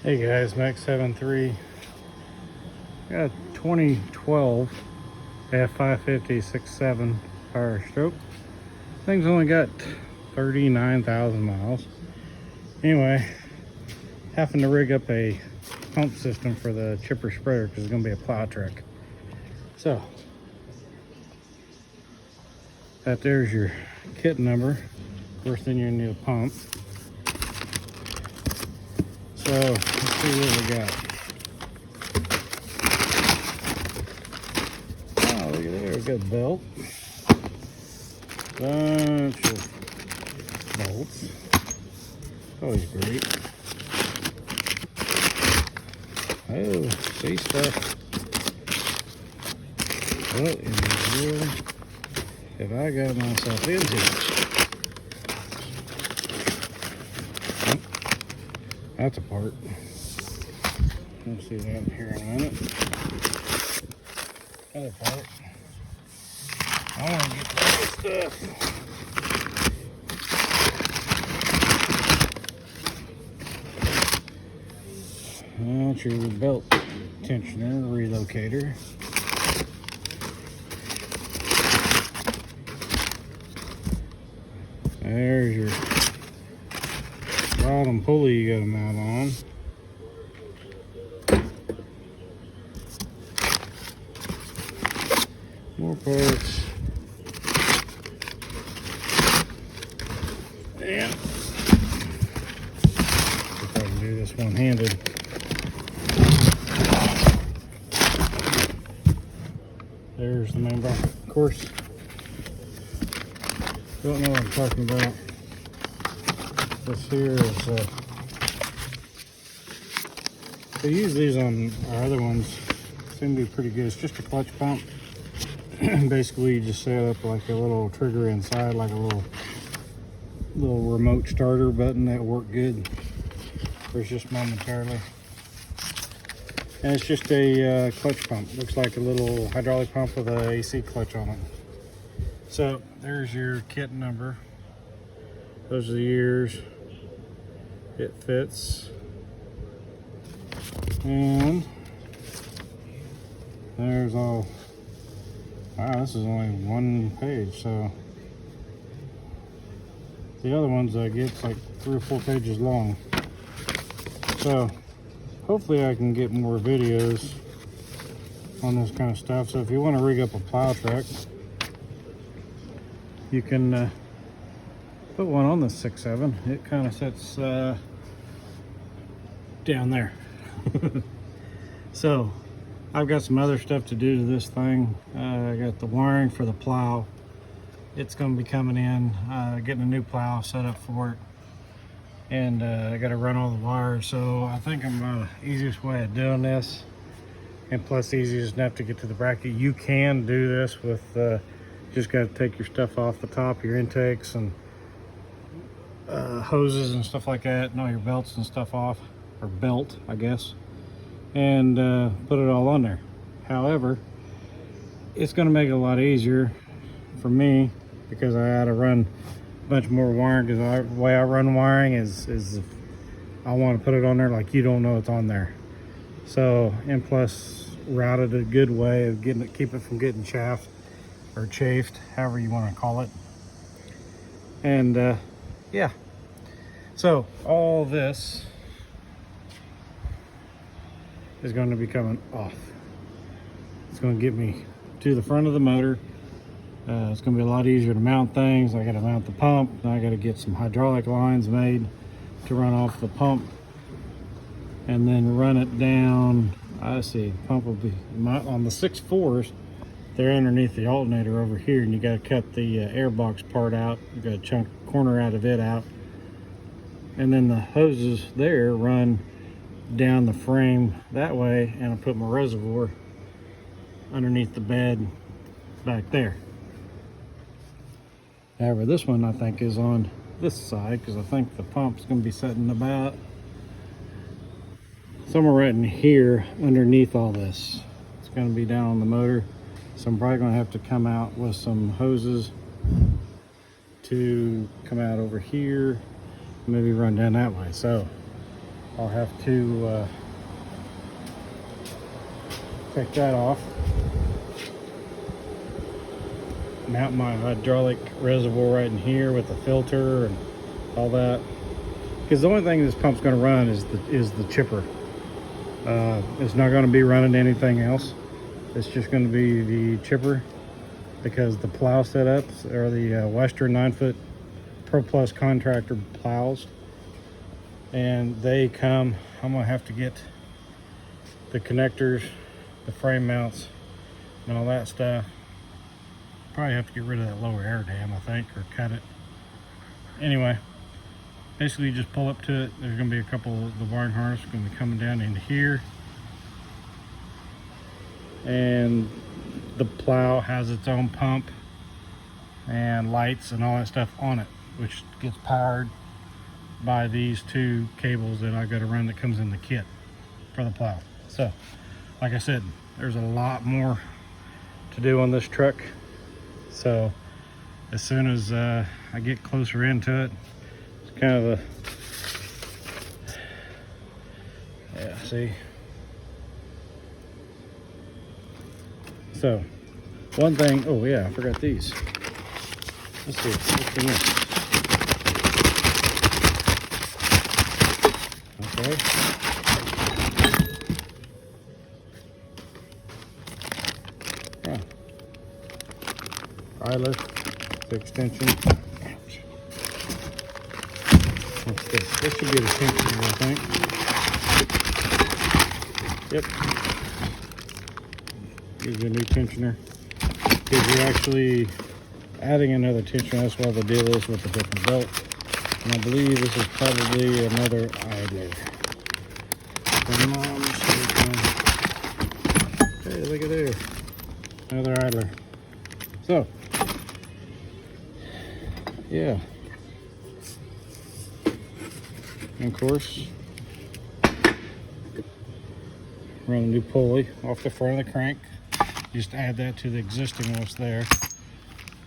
Hey guys, Max 73. Got a 2012 f550 6.7 power stroke. Thing's only got 39,000 miles. Anyway, having to rig up a pump system for the chipper spreader because it's going to be a plow truck. So, that there's your kit number. Of course, then you need a pump. So, let's see what we got. Oh, look at there, good belt. Bunch of bolts. Always great. Oh, see stuff. What in the world have I got myself into? That's a part. We'll see that here in a minute. Other part. I want to get to this stuff. That's your belt tensioner relocator. There's your bottom pulley you got to mount on. More parts. And if I can do this one-handed. There's the main bracket. Of course, don't know what I'm talking about. This here is, they use these on our other ones. Seem to be pretty good. It's just a clutch pump. Basically, you just set up like a little trigger inside, like a little remote starter button that worked good. For just momentarily. And it's just a clutch pump. Looks like a little hydraulic pump with a AC clutch on it. So there's your kit number. Those are the years. It fits. And there's all. Wow, this is only one page. So the other ones I get like 3 or 4 pages long. So hopefully I can get more videos on this kind of stuff. So if you want to rig up a plow truck, you can put one on the 6.7. It kind of sits down there. So I've got some other stuff to do to this thing. I got the wiring for the plow. It's going to be coming in, getting a new plow set up for it. And I got to run all the wires, so I think I'm the easiest way of doing this, and plus easiest enough to get to the bracket. You can do this with just got to take your stuff off the top, your intakes and hoses and stuff like that, and all your belts and stuff off, or belt I guess, and put it all on there. However, it's going to make it a lot easier for me because I had to run bunch more wiring, because the way I run wiring is if I want to put it on there like you don't know it's on there. So, and plus routed a good way of getting it, keep it from getting chaffed or chafed, however you want to call it. And yeah, so all this is going to be coming off. It's going to get me to the front of the motor. It's going to be a lot easier to mount things. I got to mount the pump. Now I got to get some hydraulic lines made to run off the pump, and then run it down. I see. The pump will be on the 6.4s. They're underneath the alternator over here, and you got to cut the air box part out. You got to chunk the corner out of it out, and then the hoses there run down the frame that way, and I put my reservoir underneath the bed back there. However, this one I think is on this side, because I think the pump's going to be sitting about somewhere right in here underneath all this. It's going to be down on the motor, so I'm probably going to have to come out with some hoses to come out over here, maybe run down that way. So I'll have to take that off, mount my hydraulic reservoir right in here with the filter and all that, because the only thing this pump's going to run is the chipper. It's not going to be running anything else. It's just going to be the chipper, because the plow setups are the Western 9-foot Pro Plus contractor plows, and they come. I'm going to have to get the connectors, the frame mounts, and all that stuff. Probably have to get rid of that lower air dam, I think, or cut it. Anyway, basically you just pull up to it. There's going to be a couple of the wiring harness going to be coming down into here, and the plow has its own pump and lights and all that stuff on it, which gets powered by these two cables that I got to run that comes in the kit for the plow. So like I said, there's a lot more to do on this truck. So as soon as I get closer into it, it's kind of a, yeah, see. So one thing, oh yeah, I forgot these. Let's see, what's in this? Okay. Yeah. Idler, the extension. Ouch. What's this? This should be the tensioner, I think. Yep. Here's a new tensioner. Because you're actually adding another tensioner. That's why the deal is with the different belt. And I believe this is probably another idler. Hey, look at there. Another idler. So, yeah. And of course, run a new pulley off the front of the crank. Just add that to the existing what's there.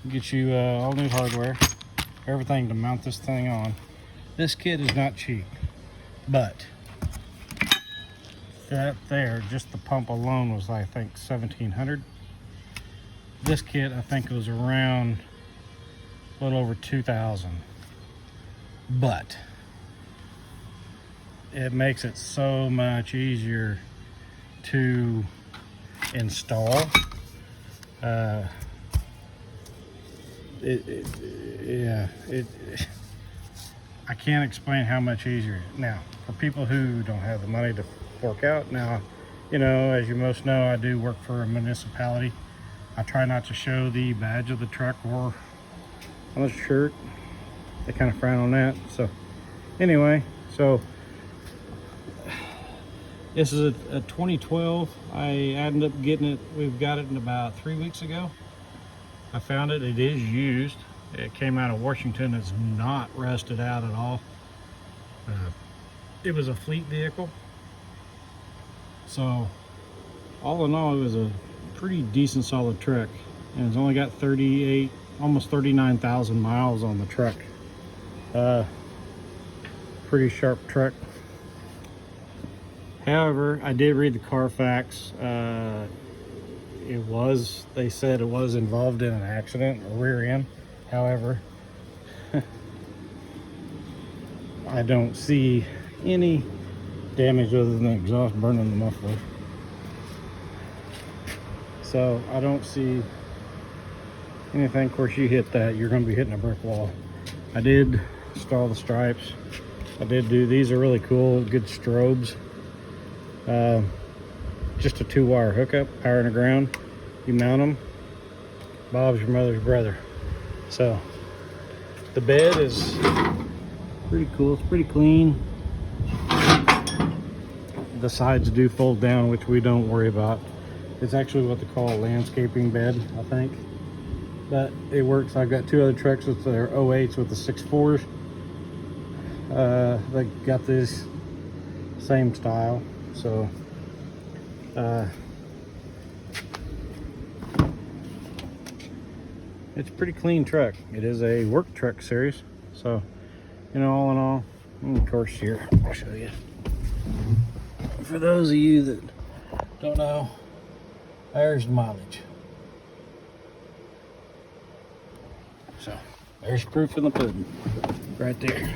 Get you all new hardware, everything to mount this thing on. This kit is not cheap, but that there, just the pump alone was, I think, $1,700. This kit, I think, was around a little over $2,000, but it makes it so much easier to install. I can't explain how much easier. Now, for people who don't have the money to fork out, now, you know, as you most know, I do work for a municipality. I try not to show the badge of the truck or on the shirt. They kind of frown on that. So anyway, so this is a 2012. I ended up getting it. We've got it in about 3 weeks ago. I found it. It is used. It came out of Washington. It's not rusted out at all. It was a fleet vehicle. So all in all, it was a pretty decent solid truck. And it's only got 38, almost 39,000 miles on the truck. Pretty sharp truck. However, I did read the Carfax. They said it was involved in an accident, a rear end. However, I don't see any damage other than the exhaust burning the muffler. So I don't see anything. Of course, you hit that, you're going to be hitting a brick wall. I did install the stripes. I did do, these are really cool, good strobes. Just a 2-wire hookup, power and a ground. You mount them. Bob's your mother's brother. So the bed is pretty cool. It's pretty clean. The sides do fold down, which we don't worry about. It's actually what they call a landscaping bed, I think. But it works. I've got 2 other trucks with their 08s with the 6.4s. They got this same style. So it's a pretty clean truck. It is a work truck series. So, you know, all in all, and of course here, I'll show you. For those of you that don't know, there's the mileage. So there's proof in the pudding right there.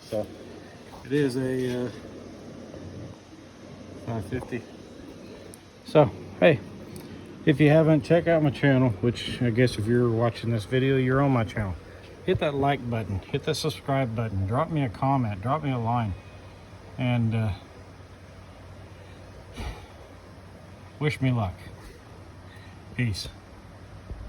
So it is a 550. So hey, if you haven't, check out my channel, which I guess if you're watching this video, you're on my channel. Hit that like button, hit the subscribe button, drop me a comment, drop me a line, and wish me luck. Peace.